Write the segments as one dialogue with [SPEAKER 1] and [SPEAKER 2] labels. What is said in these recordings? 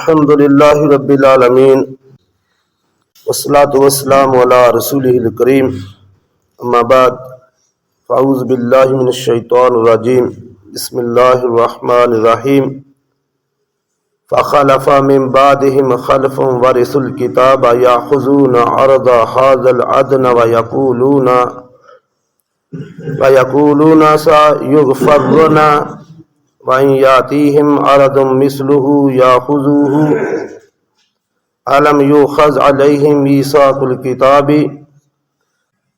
[SPEAKER 1] الحمد للہ رب العالمین والصلاة والسلام علی رسولہ الکریم اما بعد فاعوذ باللہ من الشیطان الرجیم بسم اللہ الرحمن الرحیم فخلف من بعدهم خلف ورثوا الکتاب یأخذون عرض هذا الادنى ویقولون سیغفر لنا وَإِنْ يَأْتِيهِمْ عَرَضٌ مِثْلُهُ يَأْخُذُوهُ أَلَمْ يُؤْخَذْ عَلَيْهِمْ مِيثَاقُ الْكِتَابِ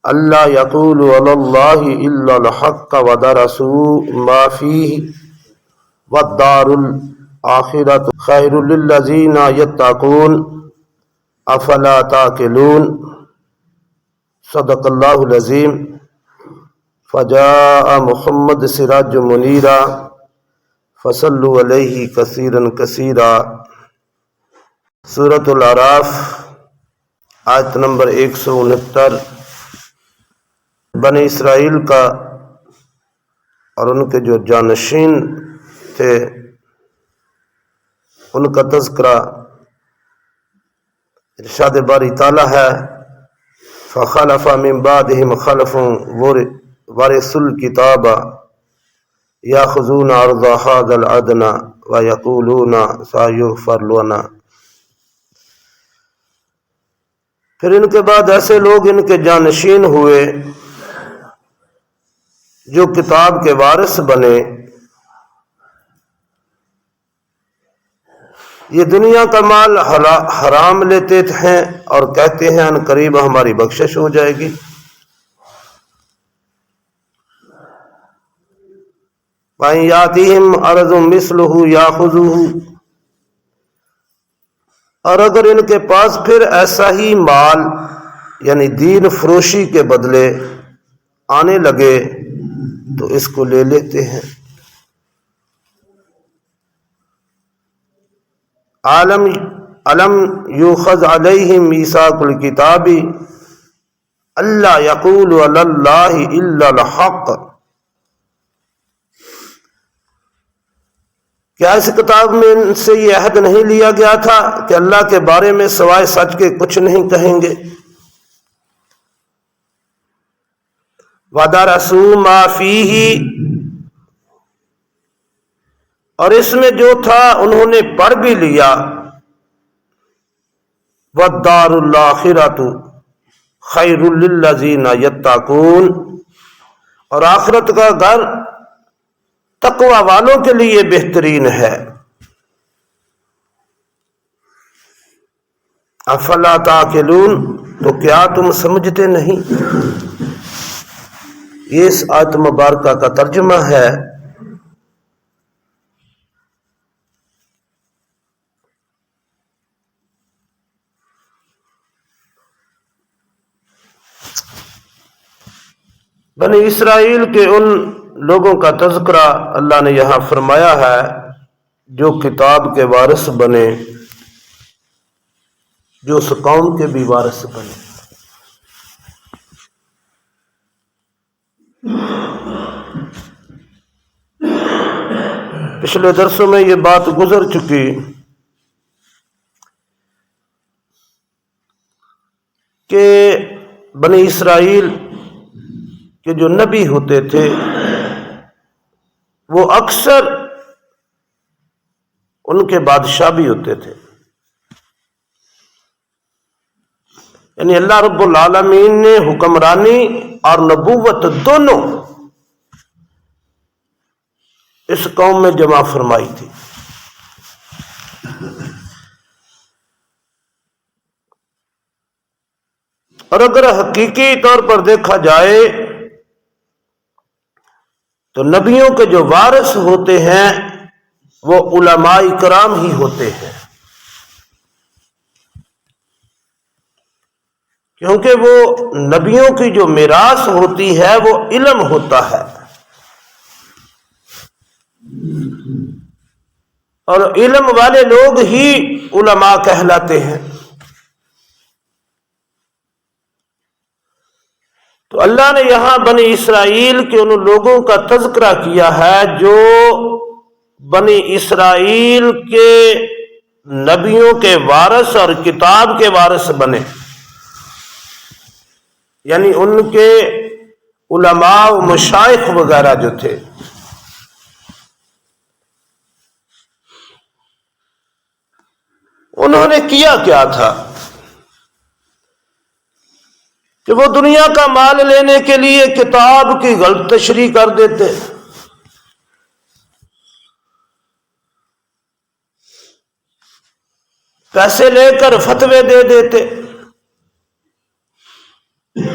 [SPEAKER 1] أَلَّا يَقُولُوا عَلَى اللَّهِ إِلَّا الْحَقَّ وَدَرَسُوا مَا فِيهِ وَالدَّارُ الْآخِرَةُ خَيْرٌ لِلَّذِينَ يَتَّقُونَ أَفَلَا تَعْقِلُونَ صدق اللہ العظیم فجاء محمد سراج منیرا فصلوا علیہ کثیرا کثیرا۔ سورۃ الاعراف آیت نمبر 169۔ بنی اسرائیل کا اور ان کے جو جانشین تھے ان کا تذکرہ ارشاد باری تعالیٰ ہے فخلف من بعدهم خلف ورثوا الکتاب یاخذون عرض هذا الادنى ویقولون سیغفر لنا۔ پھر ان کے بعد ایسے لوگ ان کے جانشین ہوئے جو کتاب کے وارث بنے، یہ دنیا کا مال حرام لیتے ہیں اور کہتے ہیں ان قریب ہماری بخشش ہو جائے گی۔ وَإِنْ يَأْتِيهِمْ عَرَضٌ مِثْلُهُ يَأْخُذُوهُ، اور اگر ان کے پاس پھر ایسا ہی مال یعنی دین فروشی کے بدلے آنے لگے تو اس کو لے لیتے ہیں۔ أَلَمْ يُؤْخَذْ عَلَيْهِمْ مِيثَاقُ الْكِتَابِ أَلَّا يَقُولُوا عَلَى اللَّهِ إِلَّا الْحَقَّ، کیا اس کتاب میں ان سے یہ عہد نہیں لیا گیا تھا کہ اللہ کے بارے میں سوائے سچ کے کچھ نہیں کہیں گے؟ وَدَرَسُوا مَا فِيهِ، اور اس میں جو تھا انہوں نے پڑھ بھی لیا۔ وَالدَّارُ الْآخِرَةُ خَيْرٌ لِلَّذِينَ يَتَّقُونَ، اور آخرت کا گھر تقوی والوں کے لیے بہترین ہے۔ افلا تعقلون، تو کیا تم سمجھتے نہیں؟ یہ اس آیت مبارکہ کا ترجمہ ہے۔ بنی اسرائیل کے ان لوگوں کا تذکرہ اللہ نے یہاں فرمایا ہے جو کتاب کے وارث بنے، جو اس قوم کے بھی وارث بنے۔ پچھلے درسوں میں یہ بات گزر چکی کہ بنی اسرائیل کہ جو نبی ہوتے تھے وہ اکثر ان کے بادشاہ بھی ہوتے تھے، یعنی اللہ رب العالمین نے حکمرانی اور نبوت دونوں اس قوم میں جمع فرمائی تھی۔ اور اگر حقیقی طور پر دیکھا جائے تو نبیوں کے جو وارث ہوتے ہیں وہ علماء کرام ہی ہوتے ہیں، کیونکہ وہ نبیوں کی جو میراث ہوتی ہے وہ علم ہوتا ہے، اور علم والے لوگ ہی علماء کہلاتے ہیں۔ تو اللہ نے یہاں بنی اسرائیل کے ان لوگوں کا تذکرہ کیا ہے جو بنی اسرائیل کے نبیوں کے وارث اور کتاب کے وارث بنے، یعنی ان کے علماء و مشائخ وغیرہ جو تھے، انہوں نے کیا کیا تھا کہ وہ دنیا کا مال لینے کے لیے کتاب کی غلط تشریح کر دیتے، پیسے لے کر فتوے دے دیتے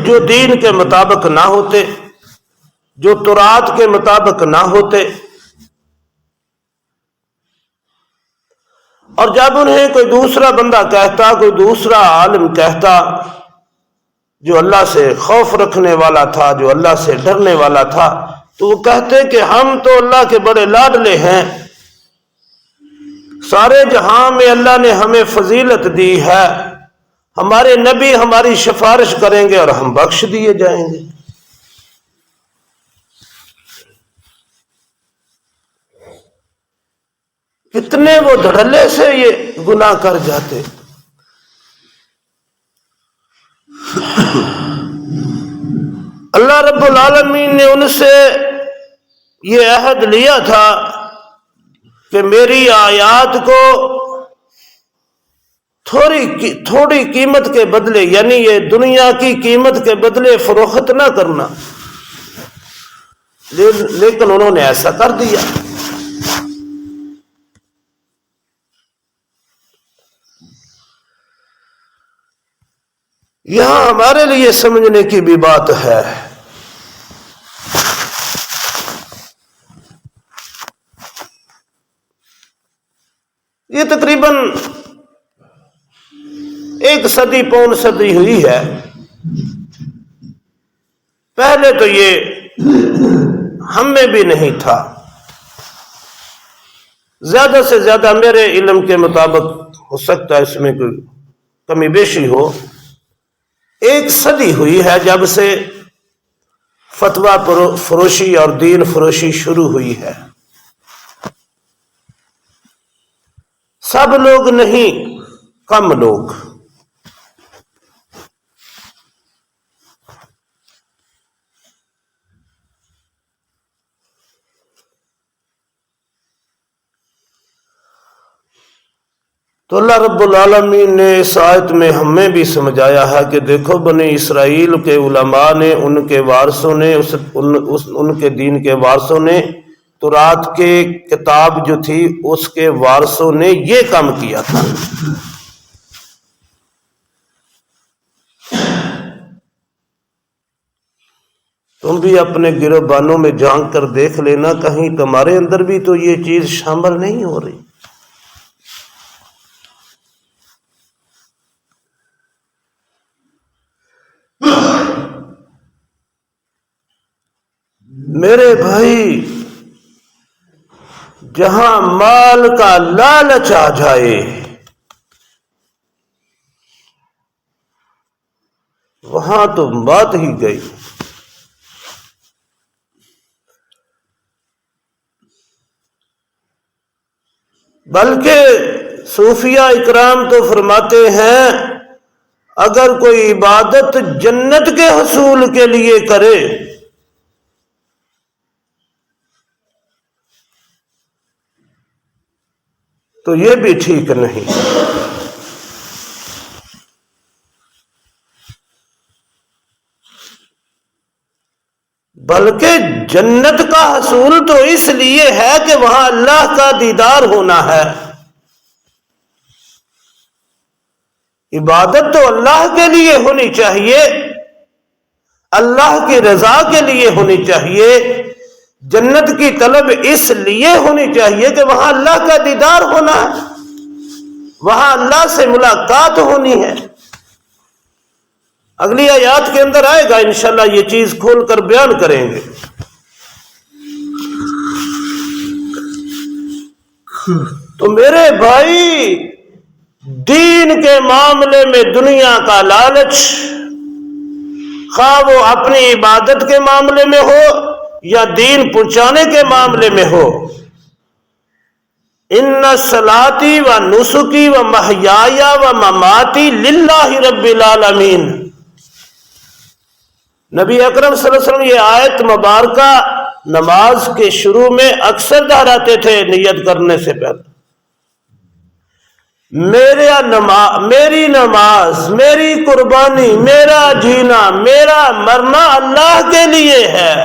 [SPEAKER 1] جو دین کے مطابق نہ ہوتے، جو تورات کے مطابق نہ ہوتے، اور جب انہیں کوئی دوسرا بندہ کہتا، کوئی دوسرا عالم کہتا جو اللہ سے خوف رکھنے والا تھا، جو اللہ سے ڈرنے والا تھا، تو وہ کہتے کہ ہم تو اللہ کے بڑے لاڈلے ہیں، سارے جہاں میں اللہ نے ہمیں فضیلت دی ہے، ہمارے نبی ہماری سفارش کریں گے اور ہم بخش دیے جائیں گے۔ کتنے وہ دھڑلے سے یہ گناہ کر جاتے۔ اللہ رب العالمین نے ان سے یہ عہد لیا تھا کہ میری آیات کو تھوڑی قیمت کے بدلے، یعنی یہ دنیا کی قیمت کے بدلے فروخت نہ کرنا، لیکن انہوں نے ایسا کر دیا۔ یہاں ہمارے لیے سمجھنے کی بھی بات ہے۔ یہ تقریباً 1 صدی پون صدی ہوئی ہے۔ پہلے تو یہ ہم میں بھی نہیں تھا، زیادہ سے زیادہ میرے علم کے مطابق، ہو سکتا ہے اس میں کوئی کمی بیشی ہو، 1 صدی ہوئی ہے جب سے فتویٰ فروشی اور دین فروشی شروع ہوئی ہے۔ سب لوگ نہیں، کم لوگ۔ تو اللہ رب العالمین نے اس آیت میں ہمیں بھی سمجھایا ہے کہ دیکھو بنی اسرائیل کے علماء نے، ان کے وارثوں نے، ان کے دین کے وارثوں نے، تورات کے کتاب جو تھی اس کے وارثوں نے یہ کام کیا تھا۔ تم بھی اپنے گروبانوں میں جھانک کر دیکھ لینا، کہیں تمہارے اندر بھی تو یہ چیز شامل نہیں ہو رہی۔ میرے بھائی، جہاں مال کا لالچ آ جائے وہاں تو بات ہی گئی۔ بلکہ صوفیہ اکرام تو فرماتے ہیں اگر کوئی عبادت جنت کے حصول کے لیے کرے تو یہ بھی ٹھیک نہیں۔ بلکہ جنت کا حصول تو اس لیے ہے کہ وہاں اللہ کا دیدار ہونا ہے۔ عبادت تو اللہ کے لیے ہونی چاہیے، اللہ کی رضا کے لیے ہونی چاہیے، جنت کی طلب اس لیے ہونی چاہیے کہ وہاں اللہ کا دیدار ہونا ہے، وہاں اللہ سے ملاقات ہونی ہے۔ اگلی آیات کے اندر آئے گا انشاءاللہ، یہ چیز کھول کر بیان کریں گے۔ تو میرے بھائی، دین کے معاملے میں دنیا کا لالچ، خواہ وہ اپنی عبادت کے معاملے میں ہو یا دین پہنچانے کے معاملے میں ہو، ان صلاتی و نسکی و محیایا و مماتی للہ رب العالمین۔ نبی اکرم صلی اللہ علیہ وسلم یہ آیت مبارکہ نماز کے شروع میں اکثر دہراتے تھے نیت کرنے سے پہلے، میری نماز، میری قربانی، میرا جینا، میرا مرنا اللہ کے لیے ہے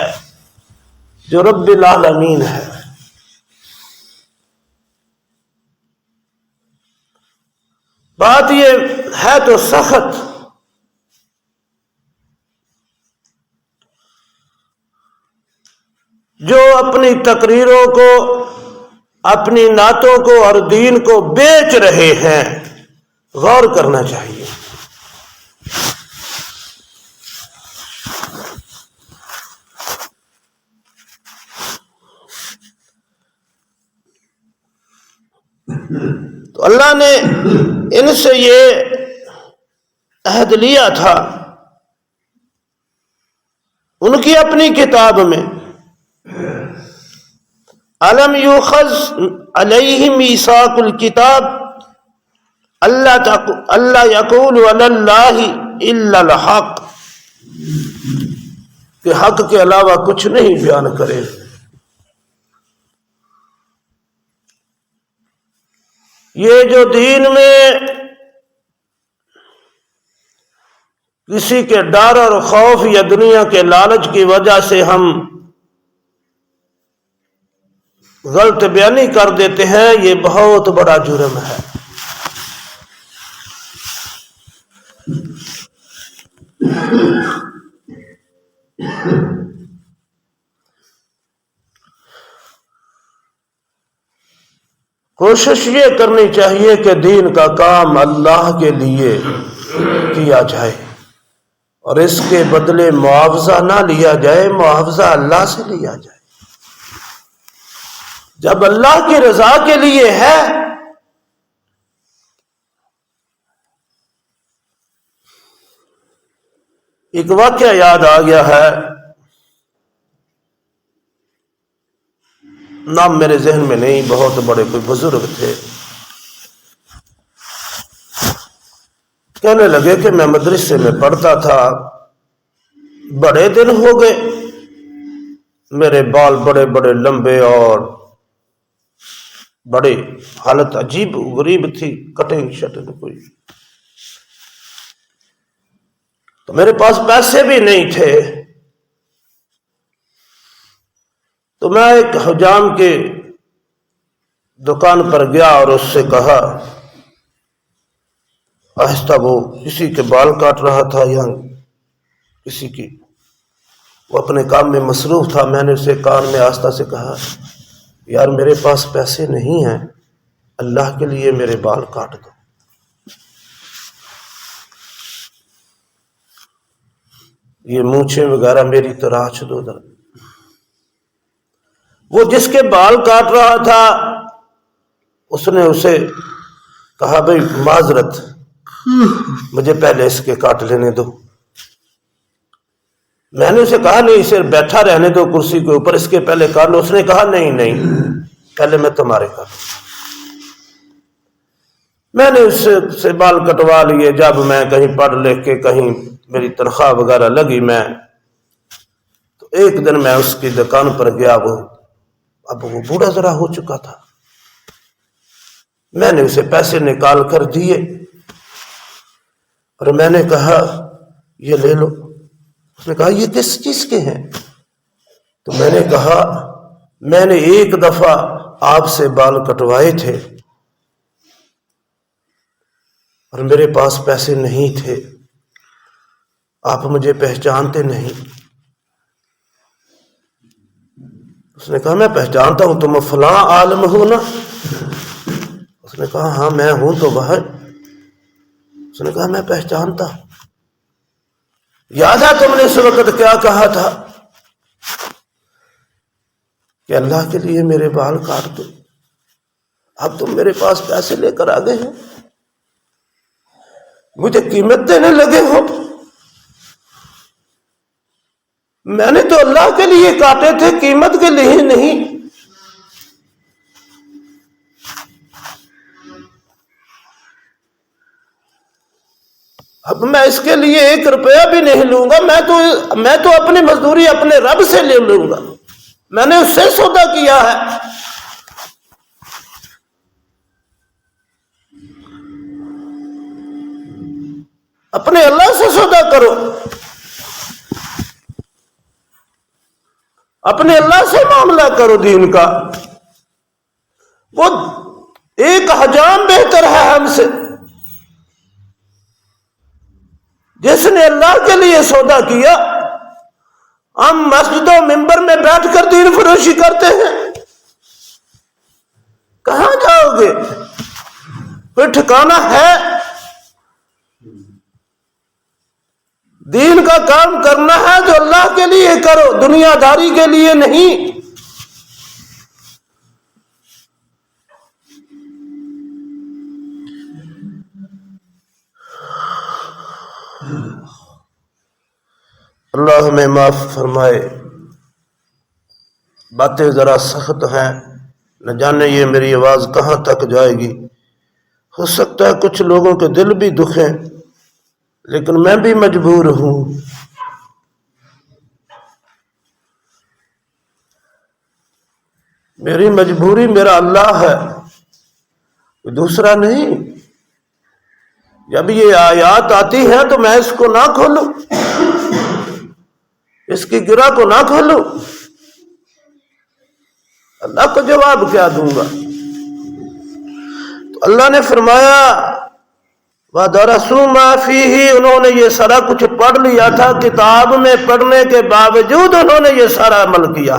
[SPEAKER 1] جو رب العالمین ہے۔ بات یہ ہے تو سخت، جو اپنی تقریروں کو، اپنی نعتوں کو اور دین کو بیچ رہے ہیں، غور کرنا چاہیے۔ تو اللہ نے ان سے یہ عہد لیا تھا ان کی اپنی کتاب میں، الم یؤخذ علیہم میثاق الکتاب اللہ یقولوا علی اللہ الا الحق، کہ حق کے علاوہ کچھ نہیں بیان کرے۔ یہ جو دین میں کسی کے ڈر اور خوف یا دنیا کے لالچ کی وجہ سے ہم غلط بیانی کر دیتے ہیں، یہ بہت بڑا جرم ہے۔ کوشش یہ کرنی چاہیے کہ دین کا کام اللہ کے لیے کیا جائے اور اس کے بدلے معاوضہ نہ لیا جائے، معاوضہ اللہ سے لیا جائے۔ جب اللہ کی رضا کے لیے ہے ایک واقعہ یاد آ گیا ہے، نام میرے ذہن میں نہیں، بہت بڑے کوئی بزرگ تھے، کہنے لگے کہ میں مدرسے میں پڑھتا تھا، بڑے دن ہو گئے، میرے بال بڑے بڑے لمبے اور بڑی حالت عجیب غریب تھی، کٹنگ شٹنگ کوئی، تو میرے پاس پیسے بھی نہیں تھے، تو میں ایک حجام کی دکان پر گیا اور اس سے کہا، آہستہ، وہ کسی کے بال کاٹ رہا تھا یا کسی کی، وہ اپنے کام میں مصروف تھا، میں نے اسے کان میں آہستہ سے کہا، یار میرے پاس پیسے نہیں ہیں، اللہ کے لیے میرے بال کاٹ دو۔ یہ مونچھیں وغیرہ میری تراش دو ذرا۔ وہ جس کے بال کاٹ رہا تھا اس نے اسے کہا، بھئی معذرت، مجھے پہلے اس کے کاٹ لینے دو۔ میں نے اسے کہا، نہیں، اسے بیٹھا رہنے دو کرسی کے اوپر، اس کے پہلے کاٹ لو۔ اس نے کہا، نہیں، پہلے میں تمہارے کاٹوں۔ میں نے اس سے بال کٹوا لیے۔ جب میں کہیں پڑھ لکھ کے کہیں میری تنخواہ وغیرہ لگی، میں تو ایک دن میں اس کی دکان پر گیا، اب وہ بوڑھا ذرا ہو چکا تھا، میں نے اسے پیسے نکال کر دیے اور میں نے کہا، یہ لے لو۔ اس نے کہا، یہ کس چیز کے ہیں؟ تو میں نے کہا، میں نے ایک دفعہ آپ سے بال کٹوائے تھے اور میرے پاس پیسے نہیں تھے، آپ مجھے پہچانتے نہیں۔ اس نے کہا، میں پہچانتا ہوں، تم فلاں عالم ہو نا؟ اس نے کہا، ہاں میں ہوں تو باہر۔ اس نے کہا، میں پہچانتا ہوں، یاد ہے تم نے اس وقت کیا کہا تھا کہ اللہ کے لیے میرے بال کاٹ دو؟ اب تم میرے پاس پیسے لے کر آ گئے ہیں، مجھے قیمت دینے لگے ہو۔ میں نے تو اللہ کے لیے کاٹے تھے، قیمت کے لیے نہیں۔ اب میں اس کے لیے 1 روپیہ بھی نہیں لوں گا، میں تو اپنی مزدوری اپنے رب سے لے لوں گا، میں نے اس سے سودا کیا ہے۔ اپنے اللہ سے سودا کرو، اپنے اللہ سے معاملہ کرو دین کا، وہ 1 حجام بہتر ہے ہم سے۔ جس نے اللہ کے لیے سودا کیا، ہم مسجد و منبر میں بیٹھ کر دین فروشی کرتے ہیں، کہاں جاؤ گے؟ کوئی ٹھکانہ ہے؟ دین کا کام کرنا ہے جو اللہ کے لیے کرو، دنیا داری کے لیے نہیں۔ اللہ ہمیں معاف فرمائے۔ باتیں ذرا سخت ہیں، نہ جانے یہ میری آواز کہاں تک جائے گی۔ ہو سکتا ہے کچھ لوگوں کے دل بھی دکھیں، لیکن میں بھی مجبور ہوں۔ میری مجبوری میرا اللہ ہے، دوسرا نہیں۔ جب یہ آیات آتی ہیں تو میں اس کو نہ کھولوں، اس کی گرہ کو نہ کھولوں، اللہ کو جواب کیا دوں گا؟ تو اللہ نے فرمایا وَدَرَسُوا مَا فِيهِ، انہوں نے یہ سارا کچھ پڑھ لیا تھا، کتاب میں پڑھنے کے باوجود انہوں نے یہ سارا عمل کیا۔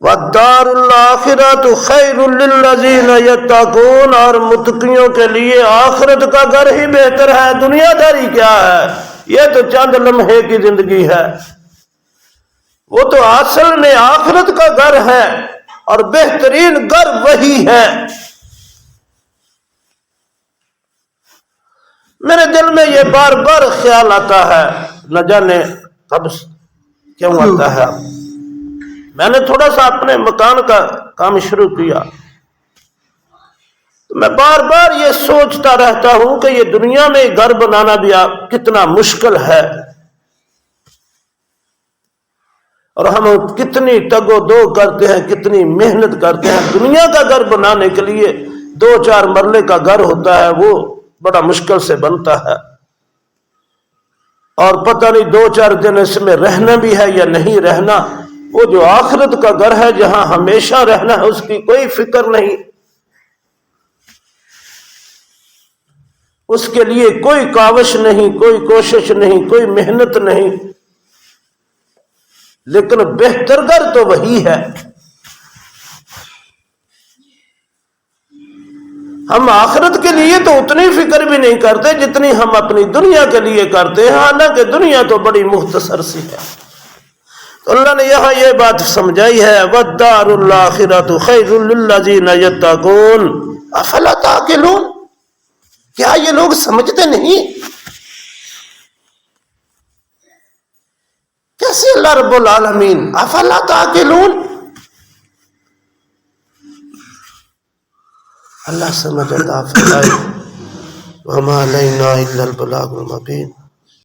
[SPEAKER 1] وَالدَّارُ الْآخِرَةُ خَيْرٌ لِلَّذِينَ يَتَّقُونَ، اور متقیوں کے لیے آخرت کا گھر ہی بہتر ہے۔ دنیا داری کیا ہے؟ یہ تو چند لمحے کی زندگی ہے، وہ تو اصل میں آخرت کا گھر ہے، اور بہترین گھر وہی ہے۔ میرے دل میں یہ بار بار خیال آتا ہے، نہ جانے کب کیوں آتا ہے۔ میں نے تھوڑا سا اپنے مکان کا کام شروع کیا، تو میں بار بار یہ سوچتا رہتا ہوں کہ یہ دنیا میں گھر بنانا بھی کتنا مشکل ہے، اور ہم کتنی تگ و دو کرتے ہیں، کتنی محنت کرتے ہیں۔ دنیا کا گھر بنانے کے لیے 2-4 مرلے کا گھر ہوتا ہے، وہ بڑا مشکل سے بنتا ہے، اور پتہ نہیں 2-4 دن اس میں رہنا بھی ہے یا نہیں رہنا۔ وہ جو آخرت کا گھر ہے جہاں ہمیشہ رہنا ہے، اس کی کوئی فکر نہیں، اس کے لیے کوئی کاوش نہیں، کوئی کوشش نہیں، کوئی محنت نہیں، لیکن بہتر گھر تو وہی ہے۔ ہم آخرت کے لیے تو اتنی فکر بھی نہیں کرتے جتنی ہم اپنی دنیا کے لیے کرتے ہیں، حالانکہ دنیا تو بڑی مختصر سی ہے۔ تو اللہ نے یہاں یہ بات سمجھائی ہے، وَالدَّارُ الْآخِرَةُ خَيْرٌ لِلَّذِينَ يَتَّقُونَ أَفَلَا تَعْقِلُونَ، کیا یہ لوگ سمجھتے نہیں؟ کیسے اللہ رب العالمین افلا تعقلون، اللہ سمجھ عطا فرمائے۔ وما علینا الا البلاغ المبین۔